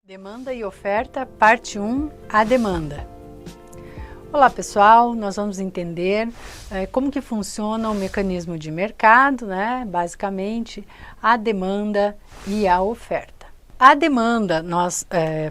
Demanda e oferta, parte 1, a demanda. Olá pessoal, nós vamos entender como que funciona o mecanismo de mercado, né? Basicamente a demanda e a oferta. A demanda nós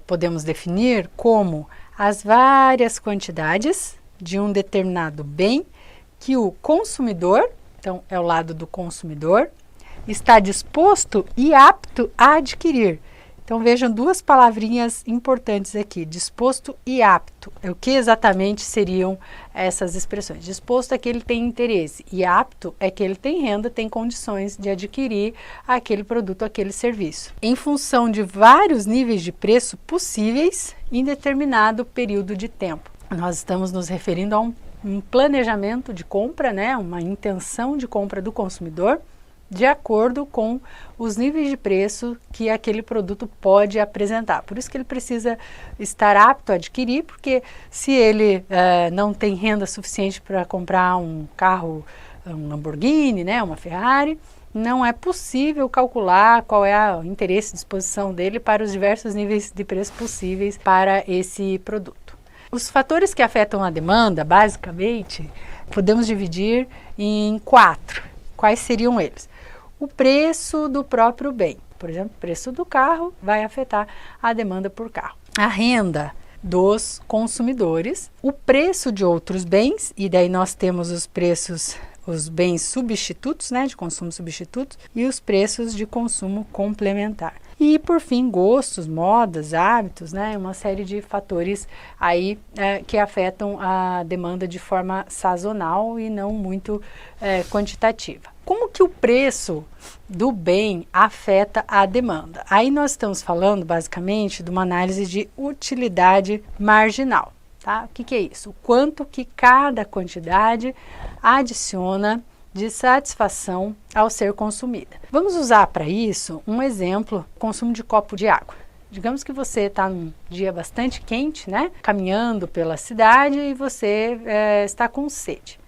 podemos definir como as várias quantidades de um determinado bem que o consumidor, então é o lado do consumidor, está disposto e apto a adquirir. Então vejam duas palavrinhas importantes aqui, disposto e apto. O que exatamente seriam essas expressões? Disposto é que ele tem interesse e apto é que ele tem renda, tem condições de adquirir aquele produto, aquele serviço. Em função de vários níveis de preço possíveis em determinado período de tempo. Nós estamos nos referindo a um planejamento de compra, né? Uma intenção de compra do consumidor, de acordo com os níveis de preço que aquele produto pode apresentar. Por isso que ele precisa estar apto a adquirir, porque se ele não tem renda suficiente para comprar um carro, um Lamborghini, né, uma Ferrari, não é possível calcular qual é o interesse e disposição dele para os diversos níveis de preço possíveis para esse produto. Os fatores que afetam a demanda, basicamente, podemos dividir em 4. Quais seriam eles? O preço do próprio bem, por exemplo, o preço do carro vai afetar a demanda por carro. A renda dos consumidores, o preço de outros bens, e daí nós temos os preços, os bens substitutos, né, de consumo substitutos, e os preços de consumo complementar. E por fim, gostos, modas, hábitos, né, uma série de fatores aí que afetam a demanda de forma sazonal e não muito quantitativa. Como que o preço do bem afeta a demanda? Aí nós estamos falando basicamente de uma análise de utilidade marginal, tá? O que é isso? O quanto que cada quantidade adiciona de satisfação ao ser consumida. Vamos usar para isso um exemplo, consumo de copo de água. Digamos que você está num dia bastante quente, né? Caminhando pela cidade e você está com sede.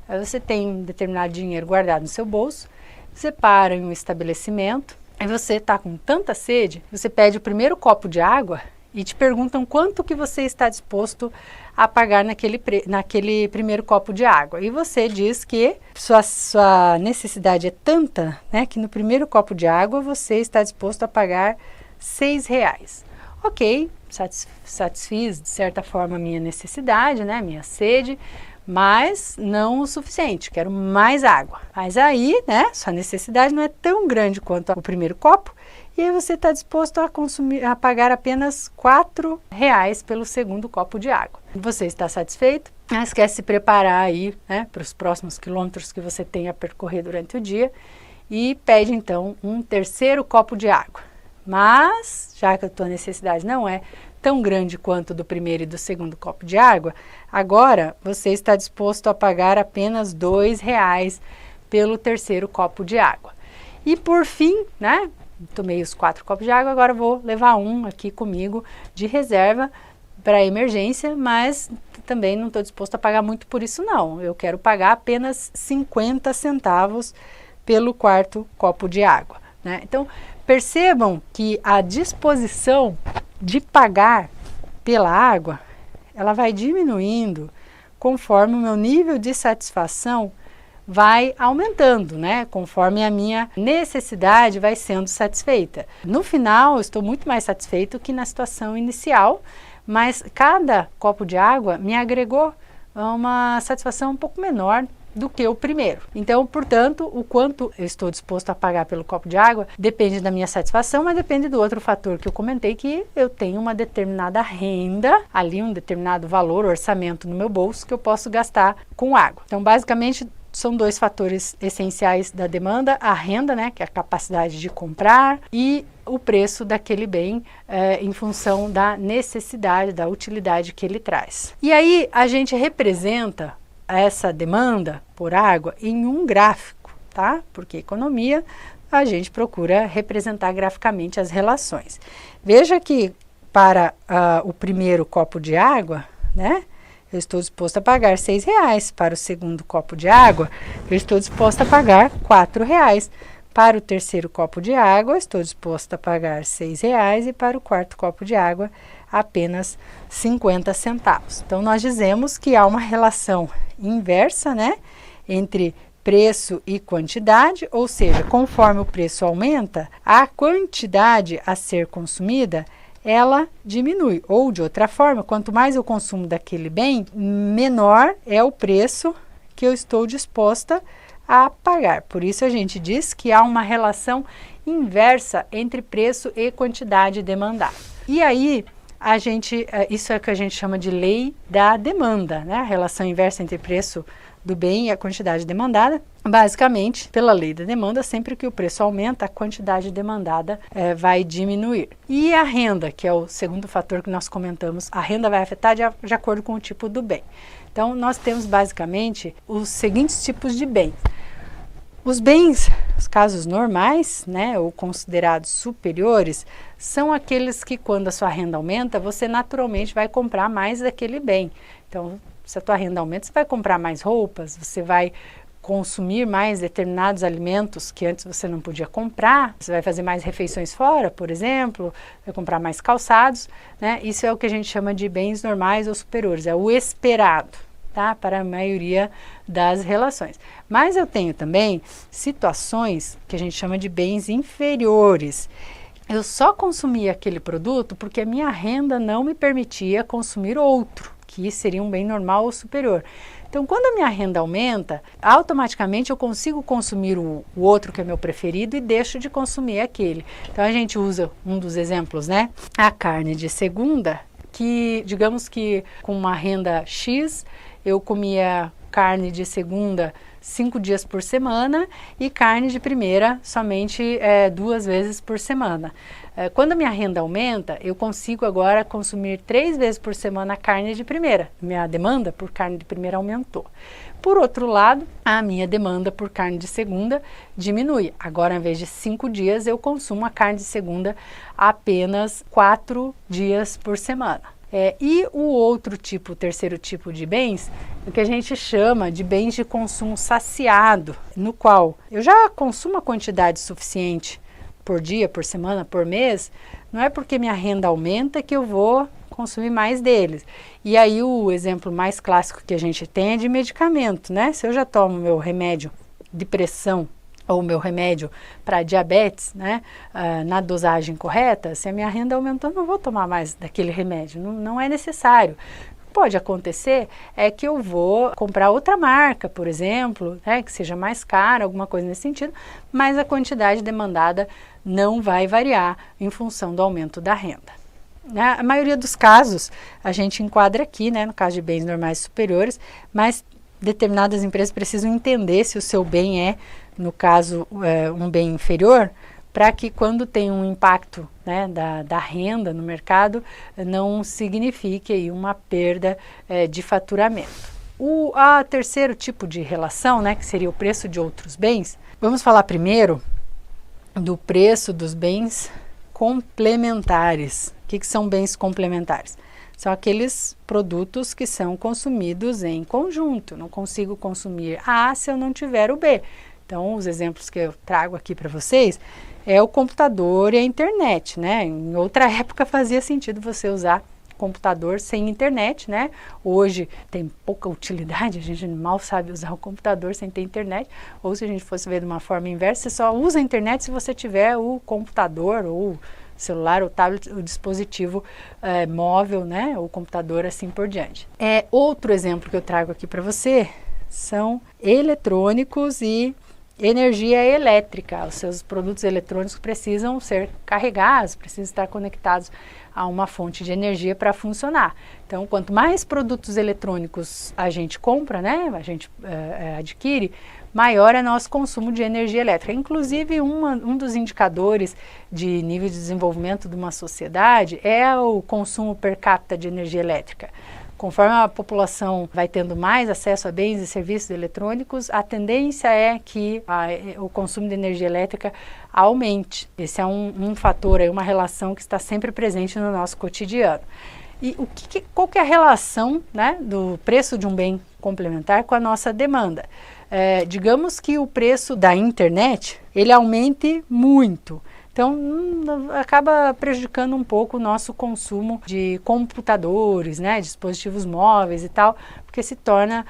Aí você tem um determinado dinheiro guardado no seu bolso, você para em um estabelecimento, aí você está com tanta sede, você pede o primeiro copo de água e te perguntam quanto que você está disposto a pagar naquele primeiro copo de água. E você diz que sua necessidade é tanta, né, que no primeiro copo de água você está disposto a pagar R$6. Ok, satisfiz de certa forma a minha necessidade, né, minha sede, mas não o suficiente, quero mais água. Mas aí, né, sua necessidade não é tão grande quanto o primeiro copo, e aí você está disposto a pagar apenas R$4 pelo segundo copo de água. Você está satisfeito? Mas quer se preparar aí, né, para os próximos quilômetros que você tem a percorrer durante o dia e pede então um terceiro copo de água. Mas, já que a tua necessidade não é tão grande quanto do primeiro e do segundo copo de água, agora você está disposto a pagar apenas R$2 pelo terceiro copo de água. E por fim, né, tomei os 4 copos de água, agora vou levar um aqui comigo de reserva para emergência, mas também não estou disposto a pagar muito por isso não. Eu quero pagar apenas 50 centavos pelo quarto copo de água, né? Então, percebam que a disposição de pagar pela água, ela vai diminuindo conforme o meu nível de satisfação vai aumentando, né? Conforme a minha necessidade vai sendo satisfeita. No final, eu estou muito mais satisfeito que na situação inicial, mas cada copo de água me agregou uma satisfação um pouco menor do que o primeiro. Então, portanto, o quanto eu estou disposto a pagar pelo copo de água depende da minha satisfação, mas depende do outro fator que eu comentei, que eu tenho uma determinada renda, ali um determinado valor, orçamento no meu bolso que eu posso gastar com água. Então, basicamente, são 2 fatores essenciais da demanda, a renda, né, que é a capacidade de comprar, e o preço daquele bem em função da necessidade, da utilidade que ele traz. E aí a gente representa essa demanda por água em um gráfico, tá? Porque economia a gente procura representar graficamente as relações. Veja que para o primeiro copo de água, né, eu estou disposto a pagar R$6. Para o segundo copo de água, eu estou disposto a pagar R$4. Para o terceiro copo de água, estou disposta a pagar R$ 6,00 e para o quarto copo de água, apenas 50 centavos. Então, nós dizemos que há uma relação inversa, né, entre preço e quantidade, ou seja, conforme o preço aumenta, a quantidade a ser consumida, ela diminui. Ou, de outra forma, quanto mais eu consumo daquele bem, menor é o preço que eu estou disposta a pagar. Por isso a gente diz que há uma relação inversa entre preço e quantidade demandada. E aí, isso é o que a gente chama de lei da demanda, né? A relação inversa entre preço do bem e a quantidade demandada. Basicamente, pela lei da demanda, sempre que o preço aumenta, a quantidade demandada vai diminuir. E a renda, que é o segundo fator que nós comentamos, a renda vai afetar de acordo com o tipo do bem. Então, nós temos basicamente os seguintes tipos de bens. Os bens, os casos normais, né, ou considerados superiores, são aqueles que, quando a sua renda aumenta, você naturalmente vai comprar mais daquele bem. Então, se a tua renda aumenta, você vai comprar mais roupas, você vai consumir mais determinados alimentos que antes você não podia comprar, você vai fazer mais refeições fora, por exemplo, vai comprar mais calçados, né? Isso é o que a gente chama de bens normais ou superiores, é o esperado, tá? Para a maioria das relações. Mas eu tenho também situações que a gente chama de bens inferiores. Eu só consumia aquele produto porque a minha renda não me permitia consumir outro, que seria um bem normal ou superior. Então, quando a minha renda aumenta, automaticamente eu consigo consumir o outro que é meu preferido e deixo de consumir aquele. Então, a gente usa um dos exemplos, né? A carne de segunda, que digamos que com uma renda X, eu comia carne de segunda 5 dias por semana e carne de primeira somente 2 vezes por semana. Quando a minha renda aumenta, eu consigo agora consumir 3 vezes por semana carne de primeira. Minha demanda por carne de primeira aumentou. Por outro lado, a minha demanda por carne de segunda diminui. Agora, ao invés de 5 dias, eu consumo a carne de segunda apenas 4 dias por semana. E o outro tipo, o terceiro tipo de bens, o que a gente chama de bens de consumo saciado, no qual eu já consumo a quantidade suficiente por dia, por semana, por mês, não é porque minha renda aumenta que eu vou consumir mais deles. E aí o exemplo mais clássico que a gente tem é de medicamento, né? Se eu já tomo meu remédio de pressão ou meu remédio para diabetes, né, na dosagem correta, se a minha renda aumentou, eu não vou tomar mais daquele remédio, não é necessário. Pode acontecer que eu vou comprar outra marca, por exemplo, né, que seja mais cara, alguma coisa nesse sentido, mas a quantidade demandada não vai variar em função do aumento da renda. Na maioria dos casos, a gente enquadra aqui, né, no caso de bens normais superiores, mas determinadas empresas precisam entender se o seu bem é, no caso, um bem inferior, para que quando tem um impacto, né, da renda no mercado, não signifique aí uma perda de faturamento. O terceiro tipo de relação, né, que seria o preço de outros bens, vamos falar primeiro do preço dos bens complementares. O que são bens complementares? São aqueles produtos que são consumidos em conjunto. Não consigo consumir A se eu não tiver o B. Então, os exemplos que eu trago aqui para vocês é o computador e a internet, né? Em outra época fazia sentido você usar computador sem internet, né? Hoje tem pouca utilidade, a gente mal sabe usar o computador sem ter internet, ou se a gente fosse ver de uma forma inversa, você só usa a internet se você tiver o computador ou celular, o tablet, o dispositivo móvel, né? O computador, assim por diante. Outro exemplo que eu trago aqui para você são eletrônicos e energia elétrica. Os seus produtos eletrônicos precisam ser carregados, precisam estar conectados a uma fonte de energia para funcionar. Então, quanto mais produtos eletrônicos a gente compra, né, a gente adquire, maior é nosso consumo de energia elétrica. Inclusive, um dos indicadores de nível de desenvolvimento de uma sociedade é o consumo per capita de energia elétrica. Conforme a população vai tendo mais acesso a bens e serviços eletrônicos, a tendência é que o consumo de energia elétrica aumente. Esse é um fator, uma relação que está sempre presente no nosso cotidiano. E qual que é a relação, né, do preço de um bem complementar com a nossa demanda? digamos que o preço da internet, ele aumente muito. Então, acaba prejudicando um pouco o nosso consumo de computadores, né, dispositivos móveis e tal, porque se torna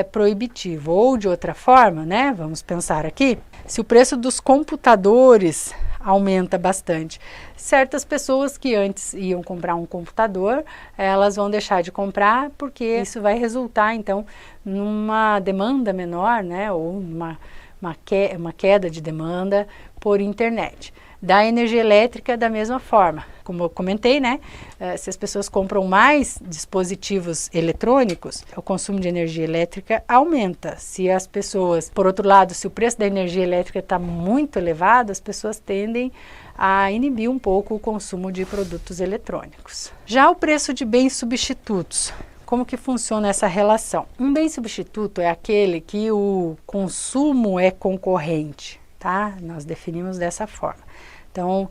proibitivo. Ou de outra forma, né, vamos pensar aqui, se o preço dos computadores aumenta bastante, certas pessoas que antes iam comprar um computador, elas vão deixar de comprar, porque isso vai resultar, então, numa demanda menor, né, ou uma queda de demanda por internet. Da energia elétrica da mesma forma, como eu comentei, né? Se as pessoas compram mais dispositivos eletrônicos, o consumo de energia elétrica aumenta. Se as pessoas, por outro lado, se o preço da energia elétrica está muito elevado, as pessoas tendem a inibir um pouco o consumo de produtos eletrônicos. Já o preço de bens substitutos. Como que funciona essa relação? Um bem substituto é aquele que o consumo é concorrente, tá? Nós definimos dessa forma. Então,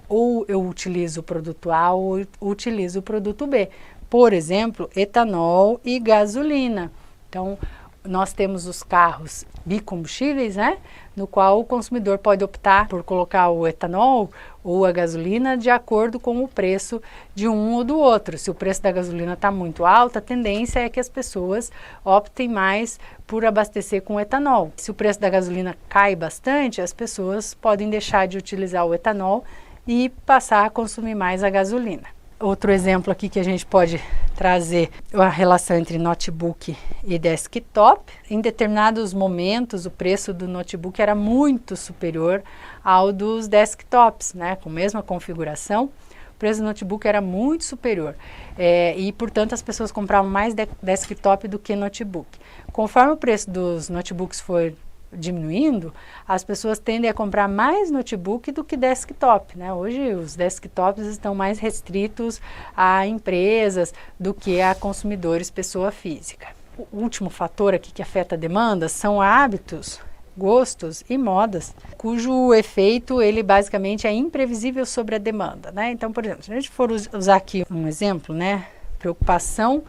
ou eu utilizo o produto A ou utilizo o produto B. Por exemplo, etanol e gasolina. Então, nós temos os carros bicombustíveis, né? No qual o consumidor pode optar por colocar o etanol ou a gasolina de acordo com o preço de um ou do outro. Se o preço da gasolina está muito alto, a tendência é que as pessoas optem mais por abastecer com etanol. Se o preço da gasolina cai bastante, as pessoas podem deixar de utilizar o etanol e passar a consumir mais a gasolina. Outro exemplo aqui que a gente pode trazer a relação entre notebook e desktop. Em determinados momentos, o preço do notebook era muito superior ao dos desktops, né? Com a mesma configuração, o preço do notebook era muito superior. E, portanto, as pessoas compravam mais desktop do que notebook. Conforme o preço dos notebooks for diminuindo, as pessoas tendem a comprar mais notebook do que desktop, né? Hoje os desktops estão mais restritos a empresas do que a consumidores pessoa física. O último fator aqui que afeta a demanda são hábitos, gostos e modas, cujo efeito ele basicamente é imprevisível sobre a demanda, né? Então, por exemplo, se a gente for usar aqui um exemplo, né? Preocupação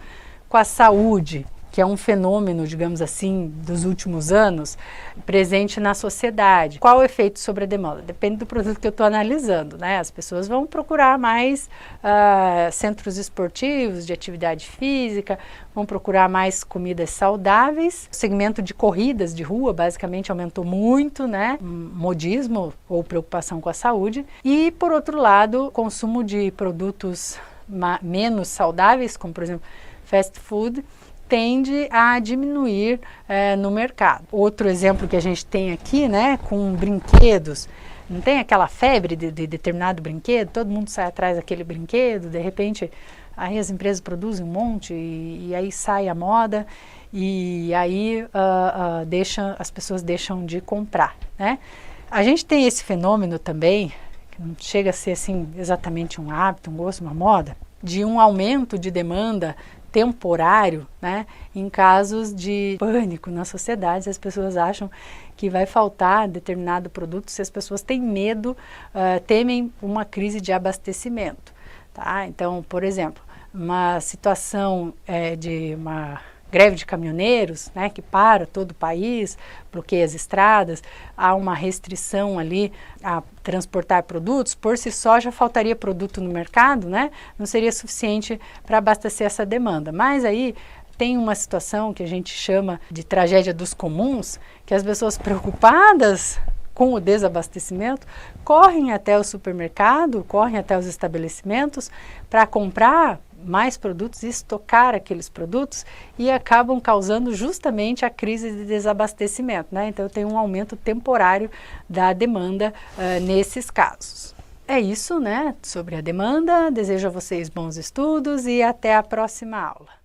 com a saúde, que é um fenômeno, digamos assim, dos últimos anos, presente na sociedade. Qual o efeito sobre a demanda? Depende do produto que eu estou analisando, né? As pessoas vão procurar mais centros esportivos, de atividade física, vão procurar mais comidas saudáveis. O segmento de corridas de rua, basicamente, aumentou muito, né? Modismo ou preocupação com a saúde. E, por outro lado, o consumo de produtos menos saudáveis, como, por exemplo, fast food, tende a diminuir no mercado. Outro exemplo que a gente tem aqui, né, com brinquedos, não tem aquela febre de determinado brinquedo, todo mundo sai atrás daquele brinquedo, de repente aí as empresas produzem um monte e aí sai a moda e aí as pessoas deixam de comprar, né? A gente tem esse fenômeno também, que não chega a ser assim exatamente um hábito, um gosto, uma moda, de um aumento de demanda temporário, né, em casos de pânico na sociedade. As pessoas acham que vai faltar determinado produto, se as pessoas têm medo, temem uma crise de abastecimento, tá? Então, por exemplo, uma situação de uma greve de caminhoneiros, né, que para todo o país, bloqueia as estradas, há uma restrição ali a transportar produtos, por si só já faltaria produto no mercado, né, não seria suficiente para abastecer essa demanda. Mas aí tem uma situação que a gente chama de tragédia dos comuns, que as pessoas preocupadas com o desabastecimento, correm até o supermercado, correm até os estabelecimentos para comprar mais produtos e estocar aqueles produtos e acabam causando justamente a crise de desabastecimento, né? Então tem um aumento temporário da demanda nesses casos. É isso, né, sobre a demanda. Desejo a vocês bons estudos e até a próxima aula.